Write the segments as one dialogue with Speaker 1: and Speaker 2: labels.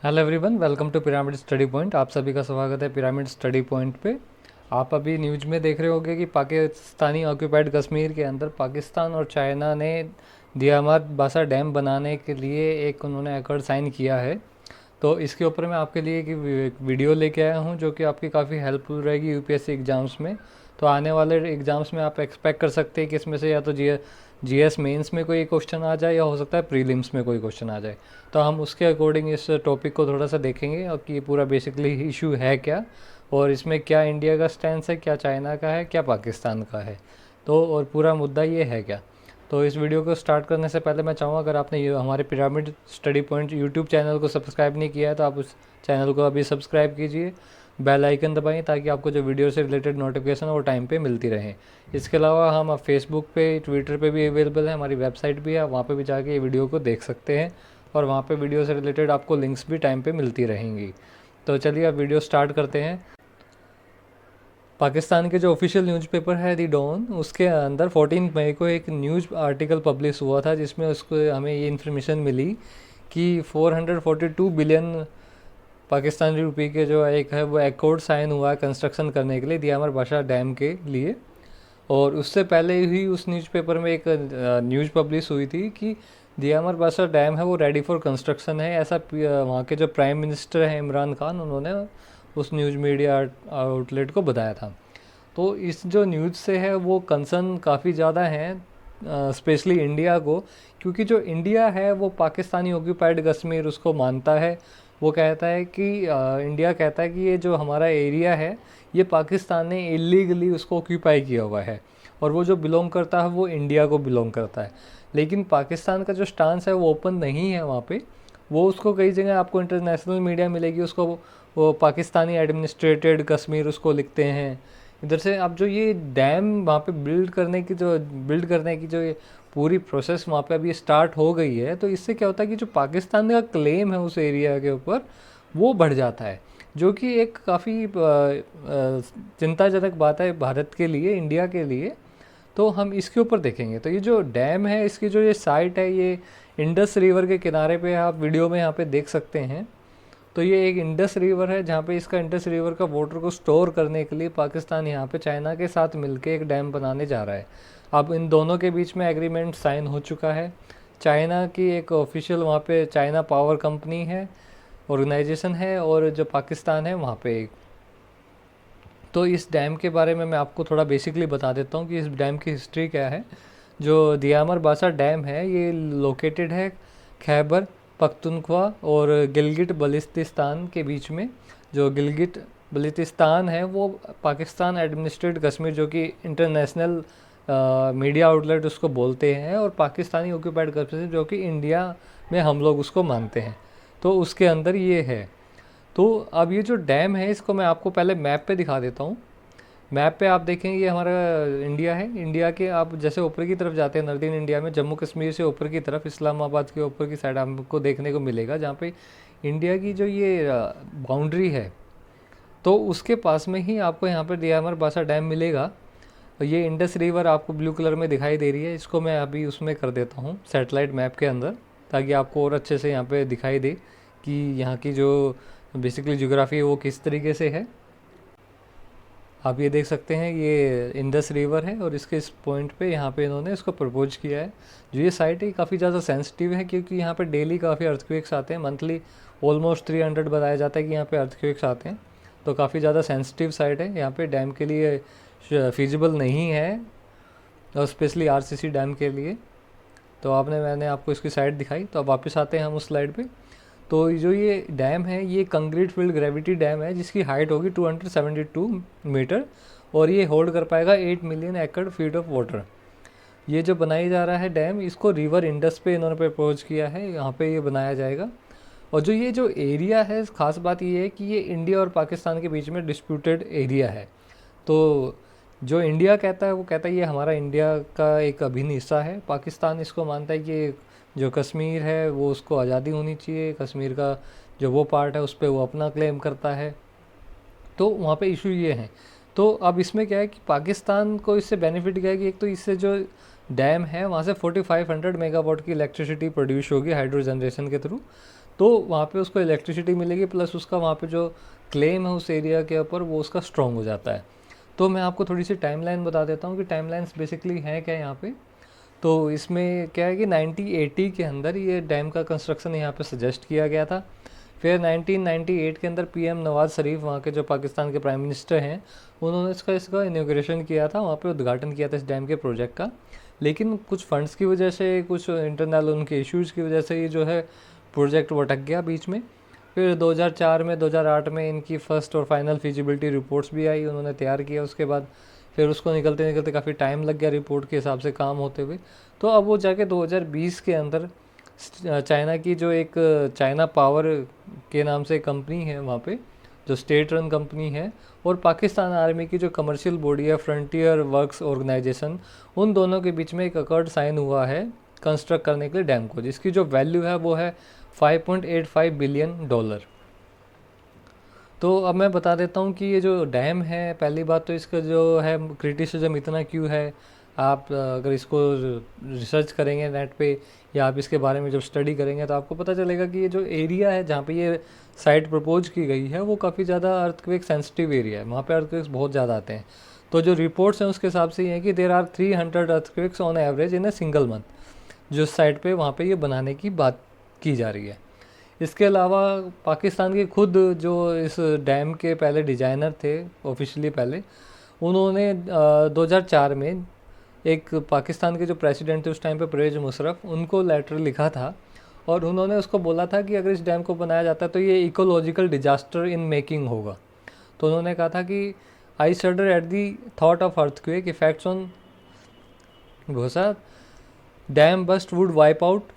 Speaker 1: Hello everyone, welcome to Pyramid Study Point. आप सभी का स्वागत है पिरामिड स्टडी पॉइंट पे। आप अभी न्यूज़ में देख रहे होंगे कि पाकिस्तानी ऑक्यूपाइड कश्मीर के अंदर पाकिस्तान और चाइना ने दियामर बासा डैम बनाने के लिए एक उन्होंने एकॉर्ड साइन किया है। तो इसके ऊपर मैं आपके लिए एक वीडियो लेके आया हूँ जो कि आपकी काफ़ी हेल्पफुल रहेगी यूपीएससी एग्ज़ाम्स में। तो आने वाले एग्ज़ाम्स में आप एक्सपेक्ट कर सकते हैं कि इसमें से या तो जीएस मेंस में कोई क्वेश्चन आ जाए या हो सकता है प्रीलिम्स में कोई क्वेश्चन आ जाए। तो हम उसके अकॉर्डिंग इस टॉपिक को थोड़ा सा देखेंगे और कि ये पूरा बेसिकली इशू है क्या, और इसमें क्या इंडिया का स्टैंड है, क्या चाइना का है, क्या पाकिस्तान का है, तो और पूरा मुद्दा ये है क्या। तो इस वीडियो को स्टार्ट करने से पहले मैं चाहूँगा, अगर आपने ये हमारे pyramid Study point YouTube channel को सब्सक्राइब नहीं किया है तो आप उस चैनल को अभी सब्सक्राइब कीजिए, बेल आइकन दबाएं ताकि आपको जो वीडियो से रिलेटेड नोटिफिकेशन वो टाइम पे मिलती रहे। इसके अलावा हम फेसबुक पे, ट्विटर पे भी अवेलेबल है, हमारी वेबसाइट भी है, वहाँ पे भी जाके ये वीडियो को देख सकते हैं और वहाँ पे वीडियो से रिलेटेड आपको लिंक्स भी टाइम पे मिलती रहेंगी। तो चलिए अब वीडियो स्टार्ट करते हैं। पाकिस्तान के जो ऑफिशियल न्यूज़पेपर है दी डॉन, उसके अंदर 14 मई को एक न्यूज़ आर्टिकल पब्लिश हुआ था जिसमें उसको हमें ये इन्फॉर्मेशन मिली कि 442 बिलियन पाकिस्तानी रुपये के जो एक है वो एकॉर्ड साइन हुआ है कंस्ट्रक्शन करने के लिए दियामर बाशा डैम के लिए। और उससे पहले ही उस न्यूज़पेपर में एक न्यूज़ पब्लिश हुई थी कि दियामर बासा डैम है वो रेडी फॉर कंस्ट्रक्शन है, ऐसा वहाँ के जो प्राइम मिनिस्टर हैं इमरान खान, उन्होंने उस न्यूज़ मीडिया आउटलेट को बताया था। तो इस जो न्यूज़ से है वो कंसर्न काफ़ी ज़्यादा हैं, स्पेशली इंडिया को, क्योंकि जो इंडिया है वो पाकिस्तानी ऑक्यूपाइड कश्मीर उसको मानता है। वो कहता है कि इंडिया कहता है कि ये जो हमारा एरिया है ये पाकिस्तान ने इलीगली उसको ऑक्यूपाई किया हुआ है और वो जो बिलोंग करता है वो इंडिया को बिलोंग करता है। लेकिन पाकिस्तान का जो स्टांस है वो ओपन नहीं है वहाँ पे। वो उसको कई जगह आपको इंटरनेशनल मीडिया मिलेगी, उसको वो पाकिस्तानी एडमिनिस्ट्रेटेड कश्मीर उसको लिखते हैं। इधर से अब जो ये डैम वहाँ पे बिल्ड करने की जो ये पूरी प्रोसेस वहाँ पे अभी स्टार्ट हो गई है, तो इससे क्या होता है कि जो पाकिस्तान का क्लेम है उस एरिया के ऊपर वो बढ़ जाता है, जो कि एक काफ़ी चिंताजनक बात है भारत के लिए, इंडिया के लिए। तो हम इसके ऊपर देखेंगे। तो ये जो डैम है इसकी जो ये साइट है ये इंडस रिवर के किनारे पे, आप वीडियो में यहाँ पे देख सकते हैं। तो ये एक इंडस रिवर है जहाँ पे इसका इंडस रिवर का वाटर को स्टोर करने के लिए पाकिस्तान यहाँ पे चाइना के साथ मिलके एक डैम बनाने जा रहा है। अब इन दोनों के बीच में एग्रीमेंट साइन हो चुका है। चाइना की एक ऑफिशियल वहाँ पे चाइना पावर कंपनी है, ऑर्गेनाइजेशन है, और जो पाकिस्तान है वहाँ पे एक। तो इस डैम के बारे में मैं आपको थोड़ा बेसिकली बता देता हूँ कि इस डैम की हिस्ट्री क्या है। जो दियामर बासा डैम है ये लोकेटेड है खैबर पख्तूनख्वा और गिलगिट बल्तिस्तान के बीच में। जो गिलगिट बल्तिस्तान है वो पाकिस्तान एडमिनिस्ट्रेटेड कश्मीर, जो कि इंटरनेशनल मीडिया आउटलेट उसको बोलते हैं, और पाकिस्तानी ऑक्यूपाइड कश्मीर जो कि इंडिया में हम लोग उसको मानते हैं, तो उसके अंदर ये है। तो अब ये जो डैम है इसको मैं आपको पहले मैप पे दिखा देता हूँ। मैप पे आप देखेंगे ये हमारा इंडिया है। इंडिया के आप जैसे ऊपर की तरफ जाते हैं नॉर्दर्न इंडिया में, जम्मू कश्मीर से ऊपर की तरफ इस्लामाबाद के ऊपर की साइड आपको देखने को मिलेगा जहाँ पे इंडिया की जो ये बाउंड्री है, तो उसके पास में ही आपको यहाँ पर दियामर बासा डैम मिलेगा। और ये इंडस रिवर आपको ब्लू कलर में दिखाई दे रही है, इसको मैं अभी उसमें कर देता हूँ सैटेलाइट मैप के अंदर, ताकि आपको और अच्छे से यहाँ पे दिखाई दे कि यहाँ की जो बेसिकली ज्योग्राफी है वो किस तरीके से है। आप ये देख सकते हैं ये इंडस रिवर है और इसके इस पॉइंट पे यहाँ पे इन्होंने इसको प्रपोज किया है। जो ये साइट है काफ़ी ज़्यादा सेंसिटिव है क्योंकि यहाँ पे डेली काफ़ी अर्थक्वेक्स आते हैं, मंथली ऑलमोस्ट 300 बताया जाता है कि यहाँ पे अर्थक्वेक्स आते हैं। तो काफ़ी ज़्यादा सेंसिटिव साइट है, यहाँ पे डैम के लिए फिजिबल नहीं है, और स्पेशली आरसीसी डैम के लिए। तो मैंने आपको इसकी साइड दिखाई। तो अब वापस आते हैं हम उस स्लाइड पे। तो जो ये डैम है ये कंक्रीट फील्ड ग्रेविटी डैम है जिसकी हाइट होगी 272 मीटर, और ये होल्ड कर पाएगा 8 मिलियन एकड़ फीट ऑफ वाटर। ये जो बनाई जा रहा है डैम, इसको रिवर इंडस पे इन्होंने प्रपोज किया है, यहाँ पे ये बनाया जाएगा। और जो एरिया है, ख़ास बात ये है कि ये इंडिया और पाकिस्तान के बीच में डिस्प्यूटेड एरिया है। तो जो इंडिया कहता है वो कहता है ये हमारा इंडिया का एक अभिन्न हिस्सा है। पाकिस्तान इसको मानता है कि जो कश्मीर है वो उसको आज़ादी होनी चाहिए, कश्मीर का जो वो पार्ट है उस पर वो अपना क्लेम करता है। तो वहाँ पे इशू ये हैं। तो अब इसमें क्या है कि पाकिस्तान को इससे बेनिफिट क्या है कि एक तो इससे जो डैम है वहाँ से 4500 मेगावाट की इलेक्ट्रिसिटी प्रोड्यूस होगी हाइड्रो जनरेशन के थ्रू। तो वहाँ पे उसको इलेक्ट्रिसिटी मिलेगी, प्लस उसका वहाँ पे जो क्लेम है उस एरिया के ऊपर वो उसका स्ट्रॉन्ग हो जाता है। तो मैं आपको थोड़ी सी टाइमलाइन बता देता हूँ कि टाइमलाइंस बेसिकली हैं क्या यहाँ पे। तो इसमें क्या है कि 1980 के अंदर ये डैम का कंस्ट्रक्शन यहाँ पे सजेस्ट किया गया था। फिर 1998 के अंदर पीएम नवाज शरीफ, वहाँ के जो पाकिस्तान के प्राइम मिनिस्टर हैं, उन्होंने इसका इनॉग्रेशन किया था, वहाँ पे उद्घाटन किया था इस डैम के प्रोजेक्ट का। लेकिन कुछ फंड्स की वजह से, कुछ इंटरनल उनके इश्यूज़ की वजह से ये जो है प्रोजेक्ट वो अटक गया बीच में। फिर 2004 में, 2008 में इनकी फ़र्स्ट और फाइनल फिजिबिलिटी रिपोर्ट्स भी आई, उन्होंने तैयार किया उसके बाद। फिर उसको निकलते निकलते काफ़ी टाइम लग गया रिपोर्ट के हिसाब से काम होते हुए। तो अब वो जाके 2020 के अंदर चाइना की जो एक चाइना पावर के नाम से कंपनी है वहाँ पे, जो स्टेट रन कंपनी है, और पाकिस्तान आर्मी की जो कमर्शियल बॉडी है फ्रंटियर वर्क्स ऑर्गेनाइजेशन, उन दोनों के बीच में एक अकॉर्ड साइन हुआ है कंस्ट्रक्ट करने के लिए डैम को, जिसकी जो वैल्यू है वो है $5.85 बिलियन। तो अब मैं बता देता हूँ कि ये जो डैम है, पहली बात तो इसका जो है क्रिटिसिज्म इतना क्यों है। आप अगर इसको रिसर्च करेंगे नेट पे, या आप इसके बारे में जब स्टडी करेंगे, तो आपको पता चलेगा कि ये जो एरिया है जहाँ पे ये साइट प्रपोज की गई है वो काफ़ी ज़्यादा अर्थक्वेक सेंसिटिव एरिया है, वहाँ पे अर्थक्वेक्स बहुत ज़्यादा आते हैं। तो जो रिपोर्ट्स हैं उसके हिसाब से ये है कि there are 300 earthquakes on average in a single month, जो साइट पे वहाँ पे ये बनाने की बात की जा रही है। इसके अलावा पाकिस्तान के खुद जो इस डैम के पहले डिज़ाइनर थे ऑफिशियली पहले, उन्होंने 2004 में एक पाकिस्तान के जो प्रेसिडेंट थे उस टाइम पे परवेज़ मुशर्रफ, उनको लेटर लिखा था, और उन्होंने उसको बोला था कि अगर इस डैम को बनाया जाता है तो ये इकोलॉजिकल डिजास्टर इन मेकिंग होगा। तो उन्होंने कहा था कि I shudder at the thought of earthquake effects on घोसा, dam burst would wipe out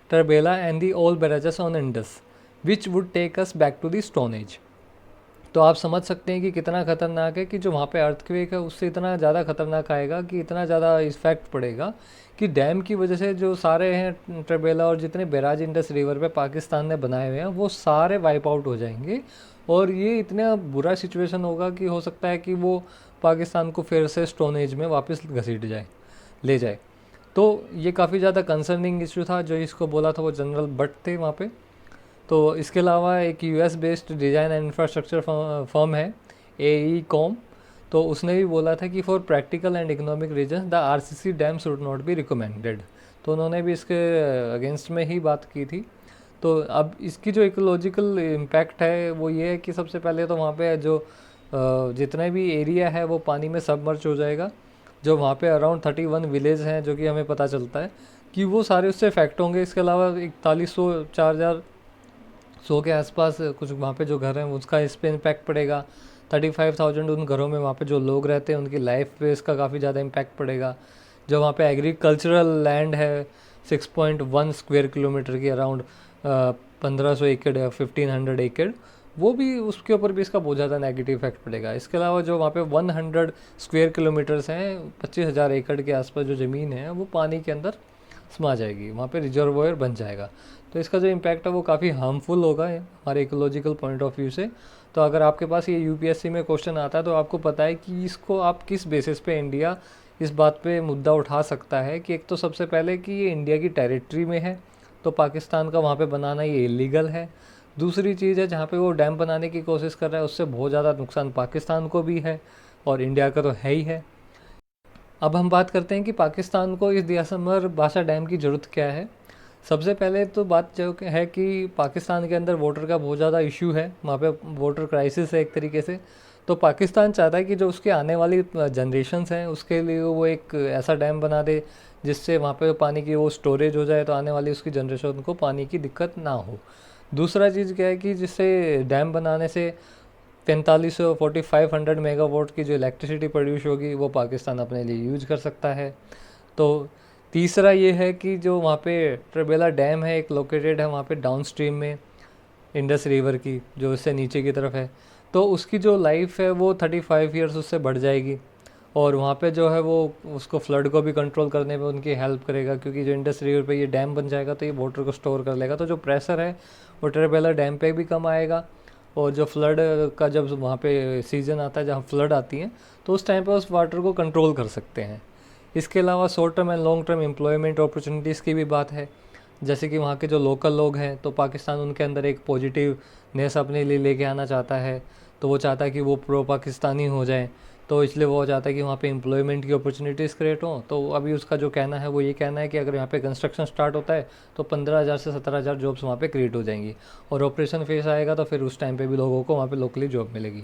Speaker 1: Tarbela and the all barrages on Indus which would take us back to the stone age. तो आप समझ सकते हैं कि कितना ख़तरनाक है कि जो वहाँ पे अर्थक्वेक है उससे इतना ज़्यादा ख़तरनाक आएगा, कि इतना ज़्यादा इफेक्ट पड़ेगा कि डैम की वजह से जो सारे हैं टर्बेला और जितने बैराज इंडस रिवर पे पाकिस्तान ने बनाए हुए हैं वो सारे वाइप आउट हो जाएंगे। और ये इतना बुरा सिचुएशन होगा कि हो सकता है कि वो पाकिस्तान को फिर से स्टोन एज में वापस घसीट जाए, ले जाए। तो ये काफ़ी ज़्यादा कंसर्निंग इशू था। जो इसको बोला था वो जनरल बट थे वहाँ पे। तो इसके अलावा एक US based design and infrastructure firm है AECOM, तो उसने भी बोला था कि for practical and economic reason the RCC dam should not be recommended. तो उन्होंने भी इसके अगेंस्ट में ही बात की थी। तो अब इसकी जो इकोलॉजिकल इम्पैक्ट है वो ये है कि सबसे पहले तो वहाँ पे जो जितना भी एरिया है वो पानी में सबमर्ज हो जाएगा। जो वहाँ पे अराउंड 31 विलेज हैं, जो कि हमें पता चलता है कि वो सारे उससे इफेक्ट होंगे। इसके अलावा 4100 4100 के आसपास कुछ वहाँ पे जो घर हैं उसका इस पर इम्पैक्ट पड़ेगा। 35,000 उन घरों में वहाँ पे जो लोग रहते हैं उनकी लाइफ पे इसका काफ़ी ज़्यादा इम्पैक्ट पड़ेगा। जो वहाँ पे एग्रीकल्चरल लैंड है 6.1 स्क्वायर किलोमीटर की, अराउंड 1500 एकड़ या 1500 एकड़, वो भी उसके ऊपर भी इसका बहुत ज़्यादा नेगेटिव इफेक्ट पड़ेगा। इसके अलावा जो वहाँ पे 100 स्क्वायर किलोमीटर्स हैं, 25,000 एकड़ के आसपास जो ज़मीन है वो पानी के अंदर समा जाएगी, वहाँ पे रिजर्वोयर बन जाएगा। तो इसका जो इम्पैक्ट है वो काफ़ी हार्मफुल होगा हमारे इकोलॉजिकल पॉइंट ऑफ व्यू से। तो अगर आपके पास ये UPSC में क्वेश्चन आता है तो आपको पता है कि इसको आप किस बेसिस पे इंडिया इस बात पे मुद्दा उठा सकता है। कि एक तो सबसे पहले कि ये इंडिया की टेरिटरी में है, तो पाकिस्तान का वहाँ पे बनाना ये इलीगल है। दूसरी चीज़ है, जहाँ पे वो डैम बनाने की कोशिश कर रहा है उससे बहुत ज़्यादा नुकसान पाकिस्तान को भी है और इंडिया का तो है ही है। अब हम बात करते हैं कि पाकिस्तान को इस दिसंबर भाषा डैम की ज़रूरत क्या है। सबसे पहले तो बात जो है कि पाकिस्तान के अंदर वाटर का बहुत ज़्यादा इशू है, वहाँ पे वाटर क्राइसिस है एक तरीके से। तो पाकिस्तान चाहता है कि जो उसके आने वाली जनरेशन्स हैं उसके लिए वो एक ऐसा डैम बना दे जिससे वहाँ पे पानी की वो स्टोरेज हो जाए, तो आने वाली उसकी जनरेशन को पानी की दिक्कत ना हो। दूसरा चीज़ क्या है कि जिससे डैम बनाने से 4500 मेगावाट की जो इलेक्ट्रिसिटी प्रोड्यूस होगी वो पाकिस्तान अपने लिए यूज कर सकता है। तो तीसरा ये है कि जो वहाँ पे ट्रबेला डैम है एक लोकेटेड है वहाँ पे डाउन स्ट्रीम में इंडस रिवर की, जो इससे नीचे की तरफ है, तो उसकी जो लाइफ है वो 35 ईयर्स उससे बढ़ जाएगी। और वहाँ पे जो है वो उसको फ्लड को भी कंट्रोल करने में उनकी हेल्प करेगा, क्योंकि जो इंडस रिवर पे ये डैम बन जाएगा तो ये वाटर को स्टोर कर लेगा। तो जो प्रेशर है वो ट्रबेला डैम पे भी कम आएगा। और जो फ्लड का जब वहाँ पे सीज़न आता है, जहाँ फ्लड आती हैं, तो उस टाइम पे उस वाटर को कंट्रोल कर सकते हैं। इसके अलावा short term and long term employment opportunities की भी बात है। जैसे कि वहाँ के जो लोकल लोग हैं, तो पाकिस्तान उनके अंदर एक पॉजिटिवनेस अपने लिए लेके आना चाहता है, तो वो चाहता है कि वो प्रो पाकिस्तानी हो जाए, तो इसलिए वो चाहता है कि वहाँ पे एम्प्लॉयमेंट की अपॉर्चुनिटीज़ क्रिएट हों। तो अभी उसका जो कहना है वो ये कहना है कि अगर यहाँ पे कंस्ट्रक्शन स्टार्ट होता है तो 15,000 से 17,000 जॉब्स वहाँ पे क्रिएट हो जाएंगी, और ऑपरेशन फेज आएगा तो फिर उस टाइम पे भी लोगों को वहाँ पे लोकली जॉब मिलेगी।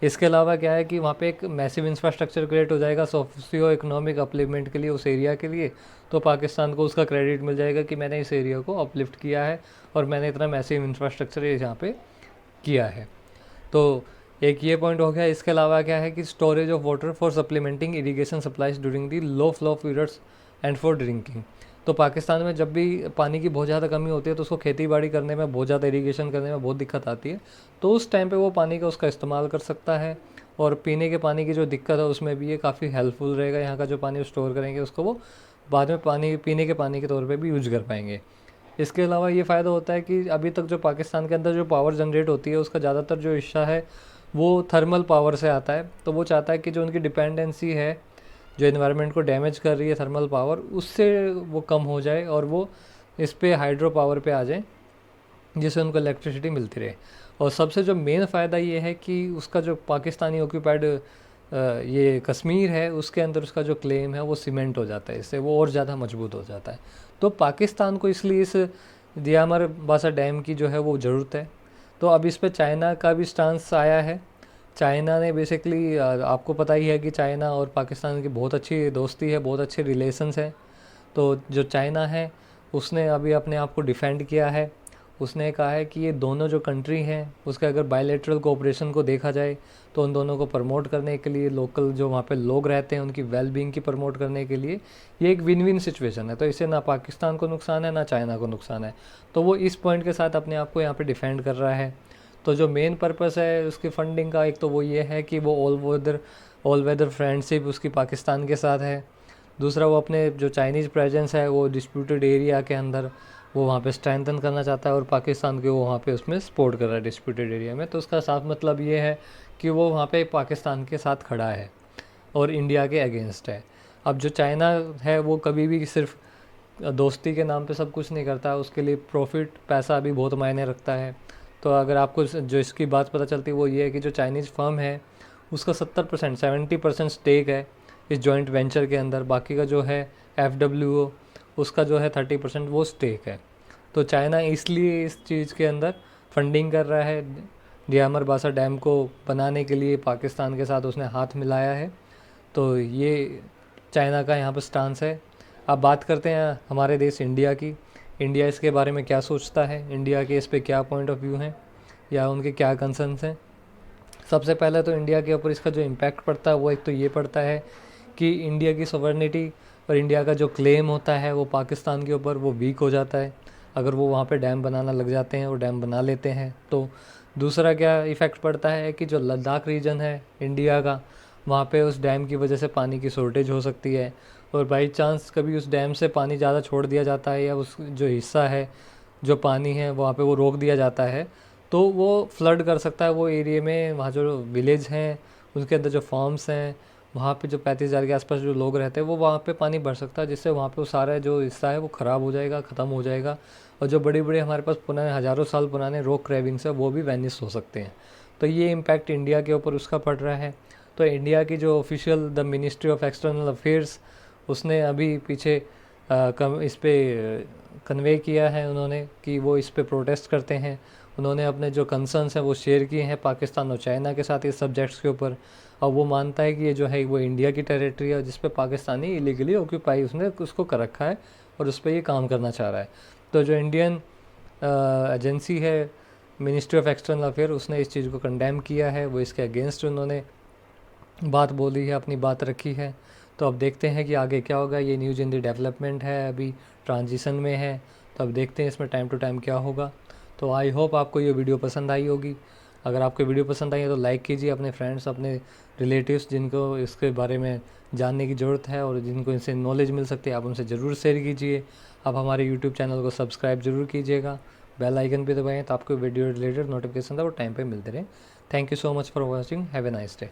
Speaker 1: इसके अलावा क्या है कि वहाँ पे एक मैसिव इंफ्रास्ट्रक्चर क्रिएट हो जाएगा सोशियो इकोनॉमिक अपलिफ्टमेंट के लिए, उस एरिया के लिए। तो पाकिस्तान को उसका क्रेडिट मिल जाएगा कि मैंने इस एरिया को अपलिफ्ट किया है और मैंने इतना मैसिव इंफ्रास्ट्रक्चर यहाँ पे किया है। तो एक ये पॉइंट हो गया। इसके अलावा क्या है कि storage of water for supplementing irrigation supplies during the low flow periods and for drinking. तो पाकिस्तान में जब भी पानी की बहुत ज़्यादा कमी होती है तो उसको खेती बाड़ी करने में, बहुत ज़्यादा इरीगेशन करने में बहुत दिक्कत आती है, तो उस टाइम पे वो पानी का उसका इस्तेमाल कर सकता है। और पीने के पानी की जो दिक्कत है उसमें भी ये काफ़ी हेल्पफुल रहेगा। यहाँ का जो पानी स्टोर करेंगे उसको वो बाद में पानी पीने के पानी के तौर पे भी यूज कर पाएंगे। इसके अलावा ये फ़ायदा होता है कि अभी तक जो पाकिस्तान के अंदर जो पावर जनरेट होती है उसका ज़्यादातर जो हिस्सा है वो थर्मल पावर से आता है। तो वो चाहता है कि जो उनकी डिपेंडेंसी है, जो एनवायरनमेंट को डैमेज कर रही है थर्मल पावर, उससे वो कम हो जाए और वो इस पे हाइड्रो पावर पे आ जाए, जिससे उनको इलेक्ट्रिसिटी मिलती रहे। और सबसे जो मेन फ़ायदा ये है कि उसका जो पाकिस्तानी ऑक्यूपाइड ये कश्मीर है उसके अंदर उसका जो क्लेम है वो सीमेंट हो जाता है, इससे वो और ज़्यादा मजबूत हो जाता है। तो पाकिस्तान को इसलिए इस दियामर बासा डैम की जो है वो ज़रूरत है। तो अब इस पे चाइना का भी स्टांस आया है। चाइना ने बेसिकली, आपको पता ही है कि चाइना और पाकिस्तान की बहुत अच्छी दोस्ती है, बहुत अच्छे रिलेशंस हैं। तो जो चाइना है उसने अभी अपने आप को डिफेंड किया है। उसने कहा है कि ये दोनों जो कंट्री हैं उसके अगर बायलैटरल कोऑपरेशन को देखा जाए तो उन दोनों को प्रमोट करने के लिए, लोकल जो वहाँ पे लोग रहते हैं उनकी वेलबींग की प्रमोट करने के लिए ये एक विन विन सिचुएशन है। तो इससे ना पाकिस्तान को नुकसान है ना चाइना को नुकसान है। तो वो इस पॉइंट के साथ अपने आप को यहाँ पे डिफेंड कर रहा है। तो जो मेन पर्पस है उसकी फंडिंग का, एक तो वो ये है कि वो ऑल वेदर फ्रेंडशिप उसकी पाकिस्तान के साथ है। दूसरा वो अपने जो चाइनीज़ प्रेजेंस है वो डिस्प्यूटेड एरिया के अंदर वो वहाँ पे स्ट्रेंथन करना चाहता है, और पाकिस्तान के वो वहाँ पे उसमें सपोर्ट कर रहा है डिस्प्यूटेड एरिया में। तो उसका साफ मतलब ये है कि वो वहाँ पे पाकिस्तान के साथ खड़ा है और इंडिया के अगेंस्ट है। अब जो चाइना है वो कभी भी सिर्फ दोस्ती के नाम पे सब कुछ नहीं करता, उसके लिए प्रॉफिट, पैसा भी बहुत मायने रखता है। तो अगर आपको जो इसकी बात पता चलती है वो ये है कि जो चाइनीज़ फर्म है उसका 70% स्टेक है इस जॉइंट वेंचर के अंदर। बाकी का जो है FWO उसका जो है 30% वो स्टेक है। तो चाइना इसलिए इस चीज़ के अंदर फंडिंग कर रहा है, दियामर बासा डैम को बनाने के लिए पाकिस्तान के साथ उसने हाथ मिलाया है। तो ये चाइना का यहाँ पर स्टांस है। अब बात करते हैं हमारे देश इंडिया की। इंडिया इसके बारे में क्या सोचता है, इंडिया के इस पे क्या पॉइंट ऑफ व्यू हैं या उनके क्या कंसर्न्स हैं। सबसे पहले तो इंडिया के ऊपर इसका जो इम्पैक्ट पड़ता है वो एक तो ये पड़ता है कि इंडिया की सॉवरेनिटी और इंडिया का जो क्लेम होता है वो पाकिस्तान के ऊपर वो वीक हो जाता है अगर वो वहाँ पे डैम बनाना लग जाते हैं, वो डैम बना लेते हैं। तो दूसरा क्या इफ़ेक्ट पड़ता है कि जो लद्दाख रीजन है इंडिया का, वहाँ पे उस डैम की वजह से पानी की शॉर्टेज हो सकती है, और बाई चांस कभी उस डैम से पानी ज़्यादा छोड़ दिया जाता है या उस जो हिस्सा है जो पानी है वहाँ पे वो रोक दिया जाता है, तो वो फ्लड कर सकता है वो एरिया में। वहाँ जो विलेज हैं उसके अंदर जो फार्म्स हैं वहाँ पे जो 35,000 के आसपास जो लोग रहते हैं वो वहाँ पे पानी भर सकता है, जिससे वहाँ पे वो सारा जो हिस्सा है वो ख़राब हो जाएगा, ख़त्म हो जाएगा। और जो बड़ी बड़ी हमारे पास पुराने हज़ारों साल पुराने रॉक क्रेविंग्स है वो भी वैनिश हो सकते हैं। तो ये इम्पैक्ट इंडिया के ऊपर उसका पड़ रहा है। तो इंडिया की जो official the ministry of external affairs उसने अभी पीछे इस पे कन्वे किया है उन्होंने कि वो इस पे प्रोटेस्ट करते हैं। उन्होंने अपने जो कंसर्न्स हैं वो शेयर किए हैं पाकिस्तान और चाइना के साथ इस सब्जेक्ट्स के ऊपर। और वो मानता है कि ये जो है वो इंडिया की टेरिटरी है जिस पे पाकिस्तानी इलीगली ऑक्यूपाई उसने उसको कर रखा है और उस पर ये काम करना चाह रहा है। तो जो इंडियन एजेंसी है मिनिस्ट्री ऑफ एक्सटर्नल अफेयर उसने इस चीज़ को कंडेम किया है, वो इसके अगेंस्ट उन्होंने बात बोली है, अपनी बात रखी है। तो अब देखते हैं कि आगे क्या होगा। ये न्यूज़ इन द डेवलपमेंट है, अभी ट्रांजिशन में है, तो अब देखते हैं इसमें टाइम टू टाइम क्या होगा। तो आई होप आपको ये वीडियो पसंद आई होगी। अगर आपको वीडियो पसंद आई है तो लाइक कीजिए, अपने फ्रेंड्स, अपने रिलेटिव्स जिनको इसके बारे में जानने की ज़रूरत है और जिनको इनसे नॉलेज मिल सकती है आप उनसे ज़रूर शेयर कीजिए। आप हमारे यूट्यूब चैनल को सब्सक्राइब ज़रूर कीजिएगा, बेल आइकन पे दबाएं तो आपको वीडियो रिलेटेड नोटिफिकेशन वो टाइम पे मिलते रहे। Thank you so much for watching, have a nice day.